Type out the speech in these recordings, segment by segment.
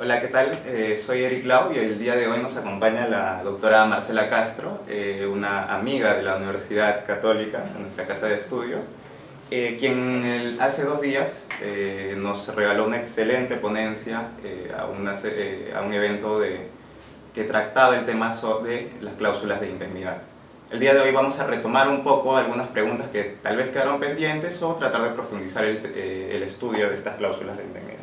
Hola, ¿qué tal? Soy Eric Lau y el día de hoy nos acompaña la doctora Marcela Castro, una amiga de la Universidad Católica, en nuestra casa de estudios, quien hace 2 días nos regaló una excelente ponencia a un evento que trataba el tema de las cláusulas de indemnidad. El día de hoy vamos a retomar un poco algunas preguntas que tal vez quedaron pendientes o tratar de profundizar el estudio de estas cláusulas de indemnidad.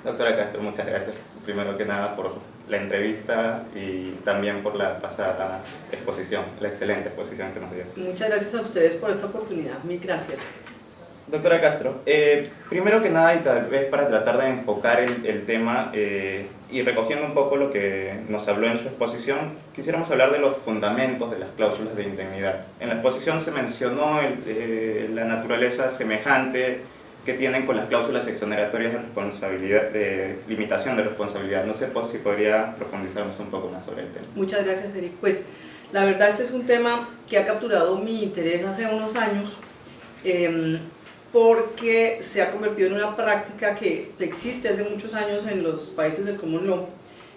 Doctora Castro, muchas gracias, primero que nada, por la entrevista y también por la pasada exposición, la excelente exposición que nos dio. Muchas gracias a ustedes por esta oportunidad, mil gracias. Doctora Castro, primero que nada, y tal vez para tratar de enfocar el tema y recogiendo un poco lo que nos habló en su exposición, quisiéramos hablar de los fundamentos de las cláusulas de indemnidad. En la exposición se mencionó la naturaleza semejante que tienen con las cláusulas exoneratorias de responsabilidad, de limitación de responsabilidad. No sé si podría profundizarnos un poco más sobre el tema. Muchas gracias, Eric. Pues la verdad este es un tema que ha capturado mi interés hace unos años porque se ha convertido en una práctica que existe hace muchos años en los países del Common Law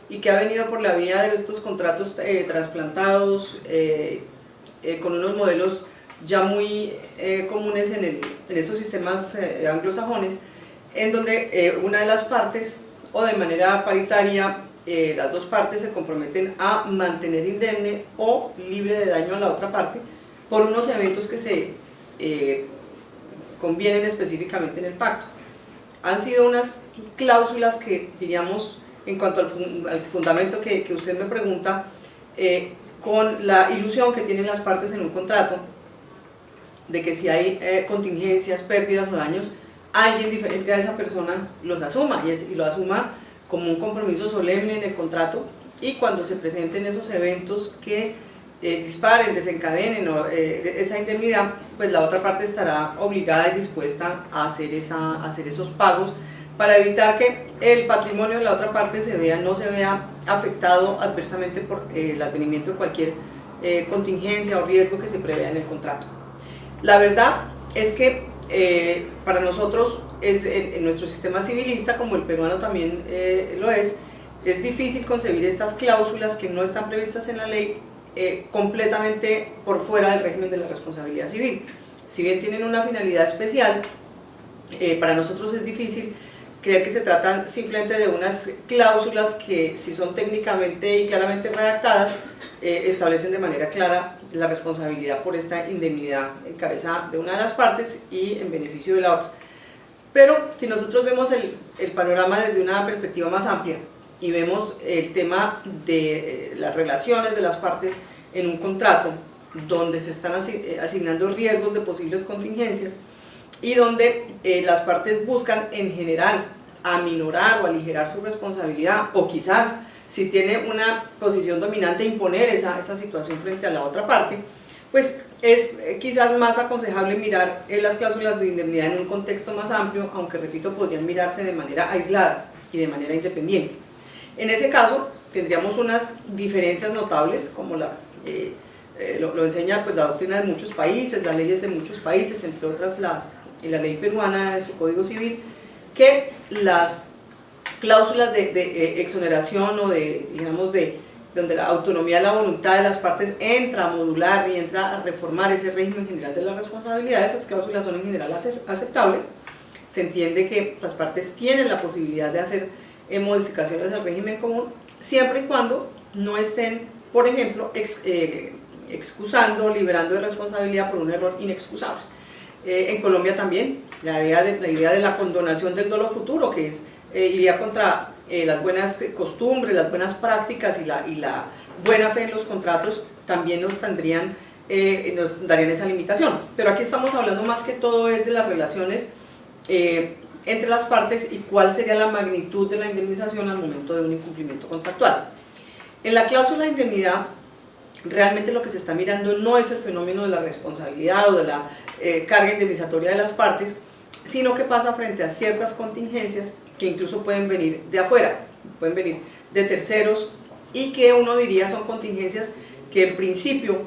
y que ha venido por la vía de estos contratos trasplantados con unos modelos ya muy comunes en esos sistemas anglosajones, en donde una de las partes o de manera paritaria las dos partes se comprometen a mantener indemne o libre de daño a la otra parte por unos eventos que se convienen específicamente en el pacto. Han sido unas cláusulas que, diríamos, en cuanto al fundamento que usted me pregunta, con la ilusión que tienen las partes en un contrato de que si hay contingencias, pérdidas o daños, alguien diferente a esa persona los asuma y lo asuma como un compromiso solemne en el contrato, y cuando se presenten esos eventos que disparen, desencadenen esa indemnidad, pues la otra parte estará obligada y dispuesta a hacer esos pagos para evitar que el patrimonio de la otra parte no se vea afectado adversamente por el advenimiento de cualquier contingencia o riesgo que se prevea en el contrato. La verdad es que para nosotros, en nuestro sistema civilista, como el peruano también lo es difícil concebir estas cláusulas que no están previstas en la ley completamente por fuera del régimen de la responsabilidad civil. Si bien tienen una finalidad especial, para nosotros es difícil creer que se tratan simplemente de unas cláusulas que, si son técnicamente y claramente redactadas, establecen de manera clara la responsabilidad por esta indemnidad en cabeza de una de las partes y en beneficio de la otra. Pero si nosotros vemos el panorama desde una perspectiva más amplia y vemos el tema de las relaciones de las partes en un contrato donde se están asignando riesgos de posibles contingencias y donde las partes buscan en general aminorar o aligerar su responsabilidad, o quizás si tiene una posición dominante imponer esa situación frente a la otra parte, pues es quizás más aconsejable mirar las cláusulas de indemnidad en un contexto más amplio, aunque repito, podrían mirarse de manera aislada y de manera independiente. En ese caso tendríamos unas diferencias notables, como lo enseña pues la doctrina de muchos países, las leyes de muchos países, entre otras la ley peruana de su Código Civil, que las cláusulas de exoneración o donde la autonomía de la voluntad de las partes entra a modular y entra a reformar ese régimen general de la responsabilidad, esas cláusulas son en general aceptables. Se entiende que las partes tienen la posibilidad de hacer modificaciones al régimen común, siempre y cuando no estén, por ejemplo, excusando, liberando de responsabilidad por un error inexcusable. En Colombia también, la idea de la condonación del dolo futuro, que iría contra las buenas costumbres, las buenas prácticas y la buena fe en los contratos, también nos darían esa limitación. Pero aquí estamos hablando más que todo es de las relaciones entre las partes y cuál sería la magnitud de la indemnización al momento de un incumplimiento contractual. En la cláusula de indemnidad, realmente lo que se está mirando no es el fenómeno de la responsabilidad o de la carga indemnizatoria de las partes, sino que pasa frente a ciertas contingencias que incluso pueden venir de afuera, pueden venir de terceros, y que uno diría son contingencias que en principio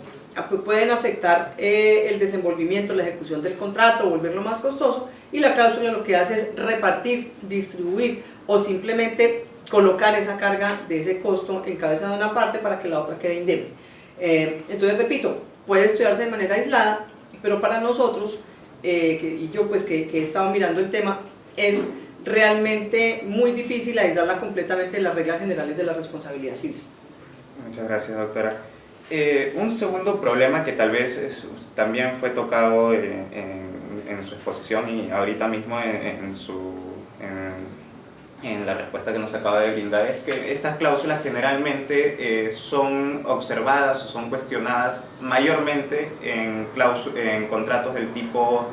pueden afectar el desenvolvimiento, la ejecución del contrato, volverlo más costoso, y la cláusula lo que hace es repartir, distribuir o simplemente colocar esa carga de ese costo en cabeza de una parte para que la otra quede indemne. Entonces, repito, puede estudiarse de manera aislada, pero para nosotros, y yo pues que he estado mirando el tema, es realmente muy difícil aislarla completamente de las reglas generales de la responsabilidad civil. Muchas gracias, doctora. Un segundo problema que tal vez también fue tocado en su exposición y ahorita mismo en la respuesta que nos acaba de brindar, es que estas cláusulas generalmente son observadas o son cuestionadas mayormente en contratos del tipo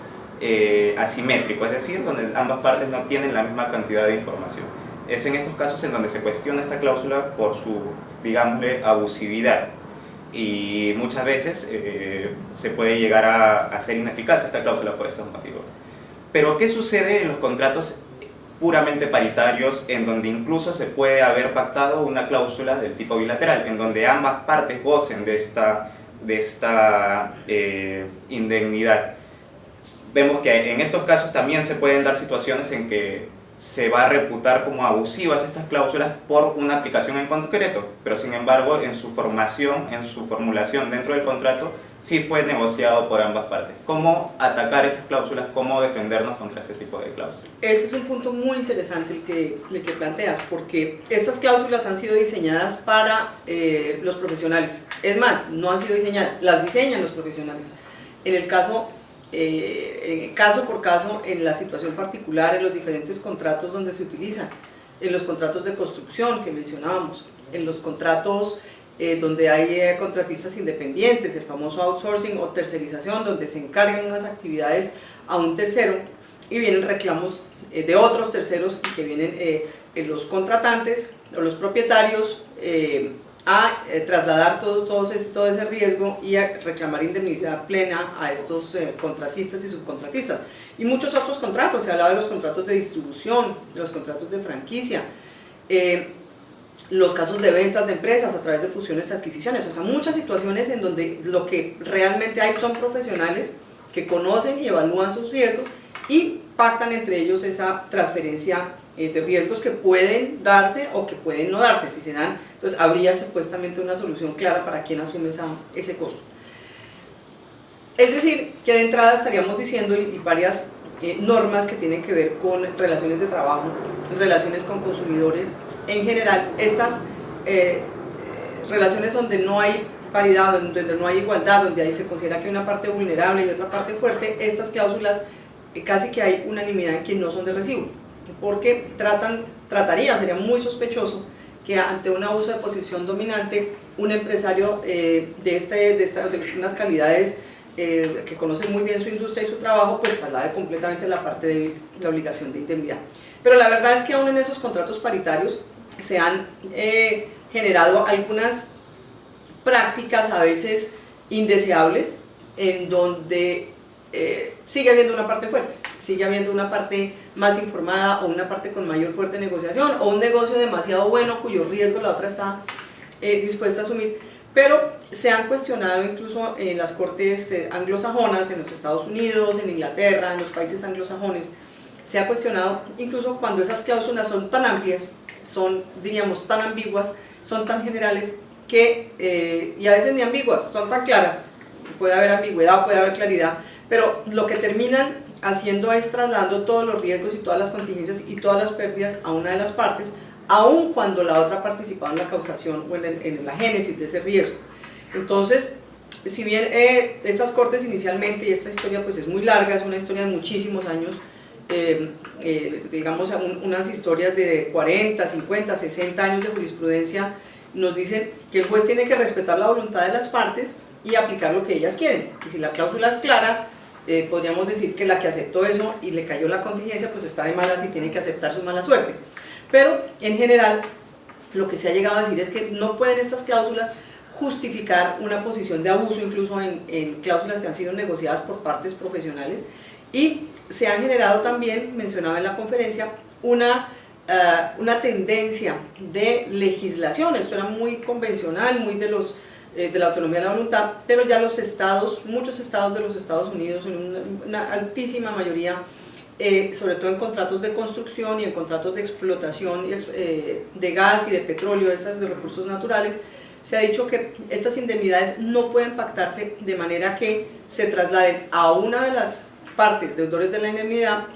asimétrico, es decir, donde ambas partes no tienen la misma cantidad de información. Es en estos casos en donde se cuestiona esta cláusula por su, digámosle, abusividad, y muchas veces se puede llegar a ser ineficaz esta cláusula por estos motivos. Pero ¿qué sucede en los contratos puramente paritarios, en donde incluso se puede haber pactado una cláusula del tipo bilateral, en donde ambas partes gocen de esta indemnidad? Vemos que en estos casos también se pueden dar situaciones en que se va a reputar como abusivas estas cláusulas por una aplicación en concreto, pero sin embargo en su formulación dentro del contrato sí fue negociado por ambas partes. ¿Cómo atacar esas cláusulas? ¿Cómo defendernos contra ese tipo de cláusulas? Ese es un punto muy interesante el que planteas, porque estas cláusulas han sido diseñadas para los profesionales. Es más, no han sido diseñadas, las diseñan los profesionales. En el caso por caso, en la situación particular, en los diferentes contratos donde se utilizan, en los contratos de construcción que mencionábamos, en los contratos donde hay contratistas independientes, el famoso outsourcing o tercerización, donde se encargan unas actividades a un tercero y vienen reclamos de otros terceros, y que vienen los contratantes o los propietarios a trasladar todo ese riesgo y a reclamar indemnidad plena a estos contratistas y subcontratistas. Y muchos otros contratos, se hablaba de los contratos de distribución, de los contratos de franquicia, los casos de ventas de empresas a través de fusiones y adquisiciones, o sea, muchas situaciones en donde lo que realmente hay son profesionales que conocen y evalúan sus riesgos y pactan entre ellos esa transferencia de riesgos que pueden darse o que pueden no darse. Si se dan, entonces habría supuestamente una solución clara para quien asume ese costo. Es decir, que de entrada estaríamos diciendo, y varias normas que tienen que ver con relaciones de trabajo, relaciones con consumidores, en general, estas relaciones donde no hay paridad, donde no hay igualdad, donde ahí se considera que hay una parte vulnerable y otra parte fuerte, estas cláusulas casi que hay unanimidad en que no son de recibo, porque sería muy sospechoso que ante un abuso de posición dominante, un empresario de unas calidades que conoce muy bien su industria y su trabajo, pues traslade completamente la parte de la obligación de indemnidad. Pero la verdad es que aún en esos contratos paritarios se han generado algunas prácticas a veces indeseables, en donde sigue habiendo una parte fuerte, sigue habiendo una parte más informada o una parte con mayor fuerte negociación, o un negocio demasiado bueno cuyo riesgo la otra está dispuesta a asumir. Pero se han cuestionado incluso en las cortes anglosajonas, en los Estados Unidos, en Inglaterra, en los países anglosajones, se ha cuestionado incluso cuando esas cláusulas son tan amplias, son, diríamos, tan ambiguas, son tan generales, que, y a veces ni ambiguas, son tan claras, puede haber ambigüedad, puede haber claridad, pero lo que terminan haciendo es trasladando todos los riesgos y todas las contingencias y todas las pérdidas a una de las partes, aun cuando la otra ha participado en la causación o en la génesis de ese riesgo. Entonces, si bien estas cortes inicialmente, y esta historia pues es muy larga, es una historia de muchísimos años, digamos unas historias de 40, 50, 60 años de jurisprudencia, nos dicen que el juez tiene que respetar la voluntad de las partes y aplicar lo que ellas quieren. Y si la cláusula es clara, podríamos decir que la que aceptó eso y le cayó la contingencia, pues está de malas y tiene que aceptar su mala suerte. Pero en general, lo que se ha llegado a decir es que no pueden estas cláusulas justificar una posición de abuso, incluso en cláusulas que han sido negociadas por partes profesionales, y se han generado también, mencionaba en la conferencia, una tendencia de legislación. Esto era muy convencional, muy de la autonomía de la voluntad, pero ya los estados, muchos estados de los Estados Unidos, en una altísima mayoría, sobre todo en contratos de construcción y en contratos de explotación de gas y de petróleo, estas de recursos naturales, se ha dicho que estas indemnidades no pueden pactarse de manera que se trasladen a una de las partes deudores de la indemnidad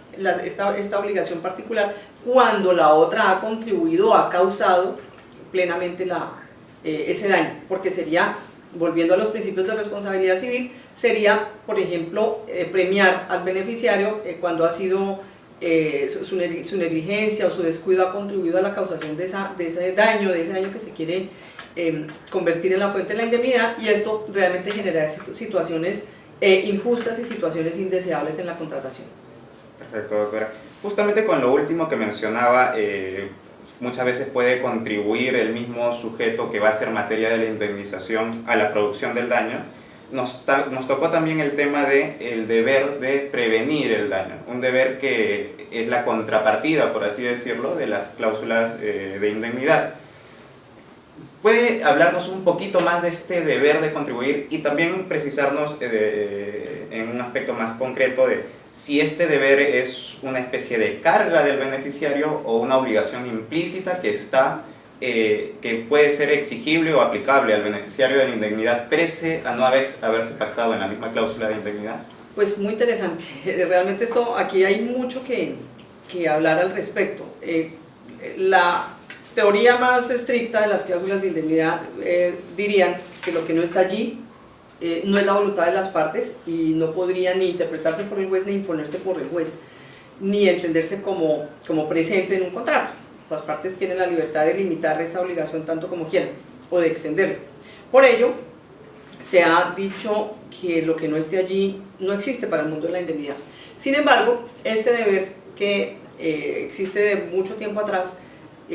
esta obligación particular cuando la otra ha contribuido o ha causado plenamente ese daño, porque sería, volviendo a los principios de responsabilidad civil, sería, por ejemplo, premiar al beneficiario cuando ha sido su negligencia o su descuido ha contribuido a la causación de ese daño que se quiere convertir en la fuente de la indemnidad, y esto realmente genera situaciones injustas y situaciones indeseables en la contratación. Perfecto, doctora. Justamente con lo último que mencionaba, muchas veces puede contribuir el mismo sujeto que va a ser materia de la indemnización a la producción del daño. Nos tocó también el tema del deber de prevenir el daño, un deber que es la contrapartida, por así decirlo, de las cláusulas de indemnidad. ¿Puede hablarnos un poquito más de este deber de contribuir y también precisarnos en un aspecto más concreto de si este deber es una especie de carga del beneficiario o una obligación implícita que puede ser exigible o aplicable al beneficiario de la indemnidad pese a no haberse pactado en la misma cláusula de indemnidad? Pues muy interesante, realmente aquí hay mucho que hablar al respecto. La teoría más estricta de las cláusulas de indemnidad dirían que lo que no está allí no es la voluntad de las partes y no podría ni interpretarse por el juez ni imponerse por el juez, ni entenderse como presente en un contrato. Las partes tienen la libertad de limitar esta obligación tanto como quieran o de extenderla. Por ello, se ha dicho que lo que no esté allí no existe para el mundo de la indemnidad. Sin embargo, este deber que existe de mucho tiempo atrás,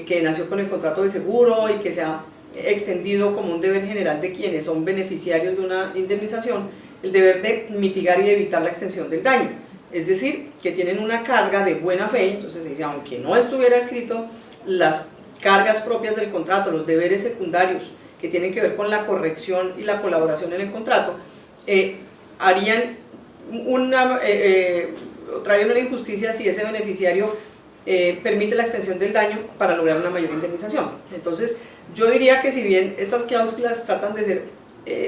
que nació con el contrato de seguro y que se ha extendido como un deber general de quienes son beneficiarios de una indemnización, el deber de mitigar y evitar la extensión del daño. Es decir, que tienen una carga de buena fe, entonces se dice, aunque no estuviera escrito, las cargas propias del contrato, los deberes secundarios que tienen que ver con la corrección y la colaboración en el contrato, traerían una injusticia si ese beneficiario permite la extensión del daño para lograr una mayor indemnización. Entonces, yo diría que si bien estas cláusulas tratan de ser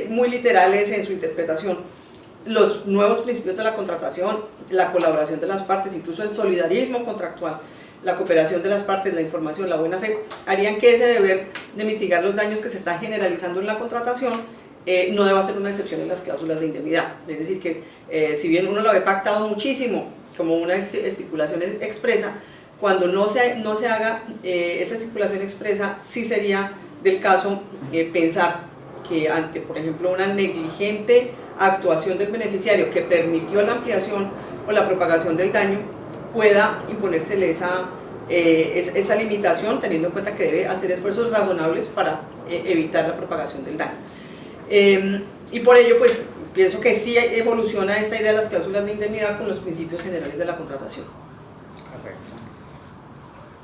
muy literales en su interpretación, los nuevos principios de la contratación, la colaboración de las partes, incluso el solidarismo contractual, la cooperación de las partes, la información, la buena fe, harían que ese deber de mitigar los daños que se están generalizando en la contratación no deba ser una excepción en las cláusulas de indemnidad. Es decir, que si bien uno lo había pactado muchísimo como una estipulación expresa, cuando no se haga esa estipulación expresa, sí sería del caso pensar que ante, por ejemplo, una negligente actuación del beneficiario que permitió la ampliación o la propagación del daño, pueda imponérsele esa limitación, teniendo en cuenta que debe hacer esfuerzos razonables para evitar la propagación del daño. Y por ello, pues, pienso que sí evoluciona esta idea de las cláusulas de indemnidad con los principios generales de la contratación.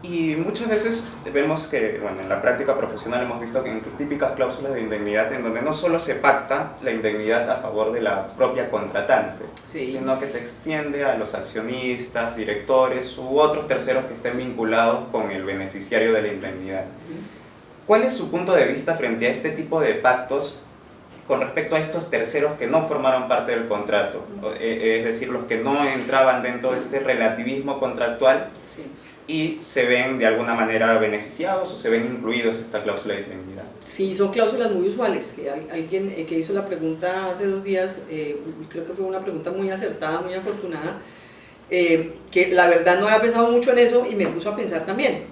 Y muchas veces vemos que, bueno, en la práctica profesional hemos visto que en típicas cláusulas de indemnidad en donde no solo se pacta la indemnidad a favor de la propia contratante, sí, sino que se extiende a los accionistas, directores u otros terceros que estén vinculados con el beneficiario de la indemnidad. ¿Cuál es su punto de vista frente a este tipo de pactos con respecto a estos terceros que no formaron parte del contrato? Es decir, los que no entraban dentro de este relativismo contractual. Sí. Y se ven de alguna manera beneficiados o se ven incluidos en esta cláusula de indemnidad. Sí, son cláusulas muy usuales. Alguien que hizo la pregunta hace 2 días, creo que fue una pregunta muy acertada, muy afortunada, que la verdad no había pensado mucho en eso y me puso a pensar también.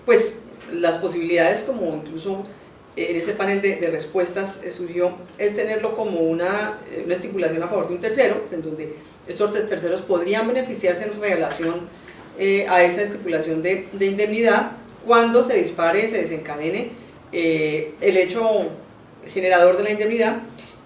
Pues las posibilidades, como incluso en ese panel de respuestas surgió, es tenerlo como una estipulación a favor de un tercero, en donde estos terceros podrían beneficiarse en relación a esa estipulación de indemnidad cuando se dispare, se desencadene el hecho generador de la indemnidad,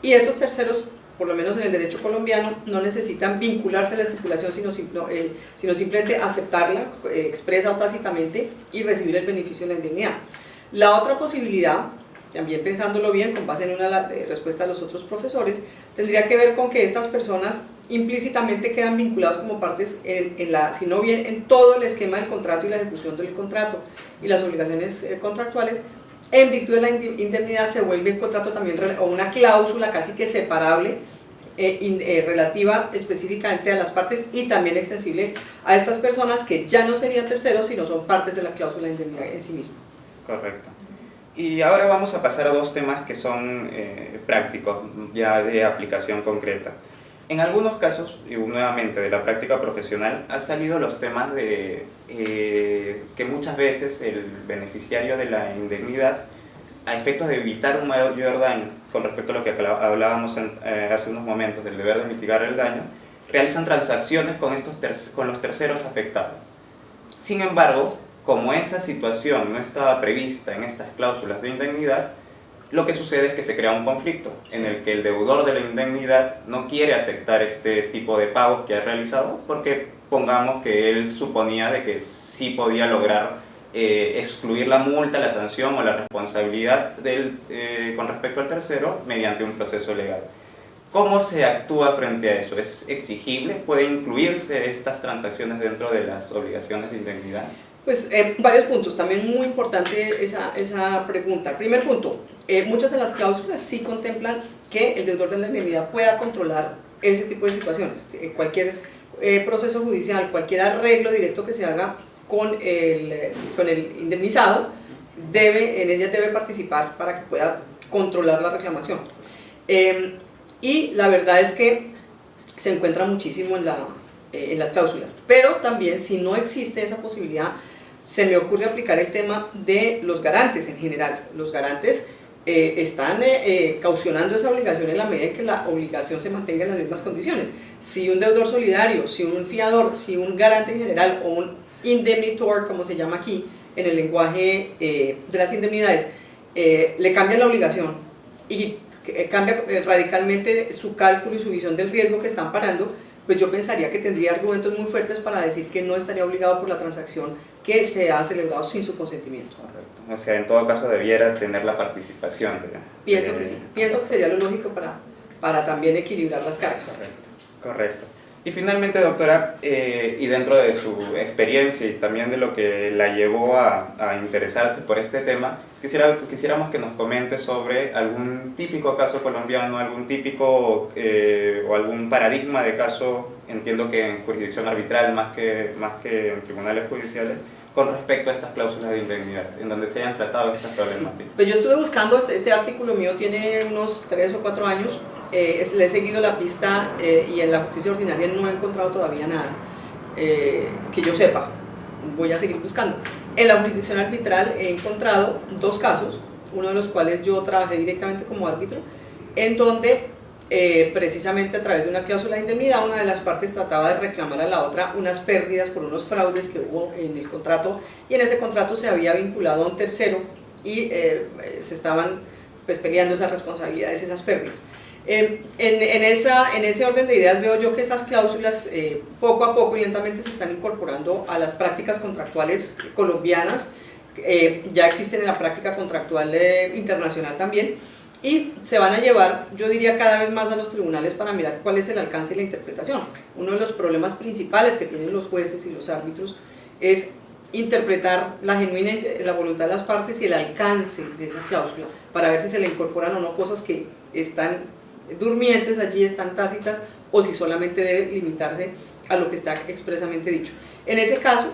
y estos terceros, por lo menos en el derecho colombiano, no necesitan vincularse a la estipulación, sino simplemente aceptarla expresa o tácitamente y recibir el beneficio de la indemnidad. La otra posibilidad, también pensándolo bien, con base en una respuesta de los otros profesores, tendría que ver con que estas personas implícitamente quedan vinculados como partes si no bien en todo el esquema del contrato y la ejecución del contrato y las obligaciones contractuales. En virtud de la indemnidad se vuelve el contrato también o una cláusula casi que separable, relativa específicamente a las partes y también extensible a estas personas que ya no serían terceros sino son partes de la cláusula de indemnidad en sí misma. Correcto. Y ahora vamos a pasar a dos temas que son prácticos, ya de aplicación concreta. En algunos casos, y nuevamente de la práctica profesional, han salido los temas de que muchas veces el beneficiario de la indemnidad, a efectos de evitar un mayor daño, con respecto a lo que hablábamos hace unos momentos del deber de mitigar el daño, realizan transacciones con los terceros afectados. Sin embargo, como esa situación no estaba prevista en estas cláusulas de indemnidad, lo que sucede es que se crea un conflicto en el que el deudor de la indemnidad no quiere aceptar este tipo de pagos que ha realizado porque pongamos que él suponía de que sí podía lograr excluir la multa, la sanción o la responsabilidad con respecto al tercero mediante un proceso legal. ¿Cómo se actúa frente a eso? ¿Es exigible? ¿Puede incluirse estas transacciones dentro de las obligaciones de indemnidad? Pues varios puntos, también muy importante esa pregunta. Primer punto, muchas de las cláusulas sí contemplan que el deudor de la indemnidad pueda controlar ese tipo de situaciones. Cualquier proceso judicial, cualquier arreglo directo que se haga con el indemnizado, en ella debe participar para que pueda controlar la reclamación. Y la verdad es que se encuentra muchísimo en las cláusulas, pero también si no existe esa posibilidad, se me ocurre aplicar el tema de los garantes en general. Los garantes están caucionando esa obligación en la medida en que la obligación se mantenga en las mismas condiciones. Si un deudor solidario, si un fiador, si un garante en general o un indemnitor, como se llama aquí en el lenguaje de las indemnidades, le cambian la obligación y cambia radicalmente su cálculo y su visión del riesgo que están parando, pues yo pensaría que tendría argumentos muy fuertes para decir que no estaría obligado por la transacción que se ha celebrado sin su consentimiento. Correcto. O sea, en todo caso debiera tener la participación. Pienso que sí, pienso que sería lo lógico para también equilibrar las cargas. Correcto. Y finalmente, doctora, y dentro de su experiencia y también de lo que la llevó a interesarse por este tema, quisiéramos que nos comente sobre algún típico caso colombiano, algún típico o algún paradigma de caso, entiendo que en jurisdicción arbitral más que en tribunales judiciales, con respecto a estas cláusulas de indemnidad, en donde se hayan tratado estas problemáticas. Sí. Pues yo estuve buscando, este artículo mío tiene unos 3 o 4 años, le he seguido la pista y en la justicia ordinaria no he encontrado todavía nada que yo sepa. Voy a seguir buscando. En la jurisdicción arbitral he encontrado 2 casos, uno de los cuales yo trabajé directamente como árbitro, en donde precisamente a través de una cláusula de indemnidad una de las partes trataba de reclamar a la otra unas pérdidas por unos fraudes que hubo en el contrato, y en ese contrato se había vinculado a un tercero y se estaban pues peleando esas responsabilidades, esas pérdidas. En ese orden de ideas veo yo que esas cláusulas poco a poco y lentamente se están incorporando a las prácticas contractuales colombianas, ya existen en la práctica contractual internacional también, y se van a llevar, yo diría, cada vez más a los tribunales para mirar cuál es el alcance y la interpretación. Uno de los problemas principales que tienen los jueces y los árbitros es interpretar la voluntad de las partes y el alcance de esa cláusula, para ver si se le incorporan o no cosas que están durmientes allí, están tácitas, o si solamente debe limitarse a lo que está expresamente dicho. En ese caso,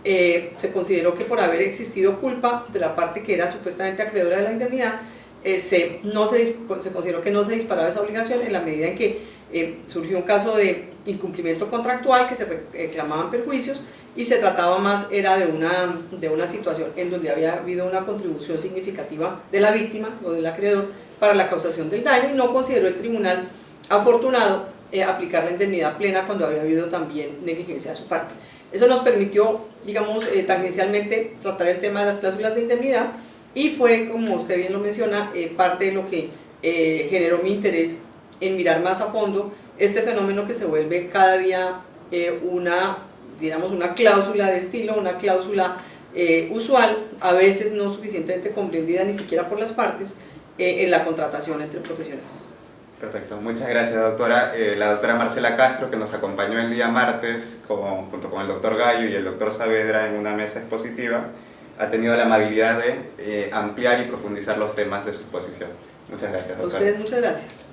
se consideró que por haber existido culpa de la parte que era supuestamente acreedora de la indemnidad, se consideró que no se disparaba esa obligación en la medida en que surgió un caso de incumplimiento contractual, que se reclamaban perjuicios, y se trataba más era de una situación en donde había habido una contribución significativa de la víctima o del acreedor para la causación del daño, y no consideró el tribunal afortunado aplicar la indemnidad plena cuando había habido también negligencia de su parte. Eso nos permitió, digamos, tangencialmente tratar el tema de las cláusulas de indemnidad, y fue, como usted bien lo menciona, parte de lo que generó mi interés en mirar más a fondo este fenómeno que se vuelve cada día una cláusula de estilo, una cláusula usual, a veces no suficientemente comprendida ni siquiera por las partes, en la contratación entre profesionales. Perfecto, muchas gracias doctora. La doctora Marcela Castro, que nos acompañó el día martes junto con el doctor Gallo y el doctor Saavedra en una mesa expositiva, ha tenido la amabilidad de ampliar y profundizar los temas de su exposición. Muchas gracias, doctora. A ustedes muchas gracias.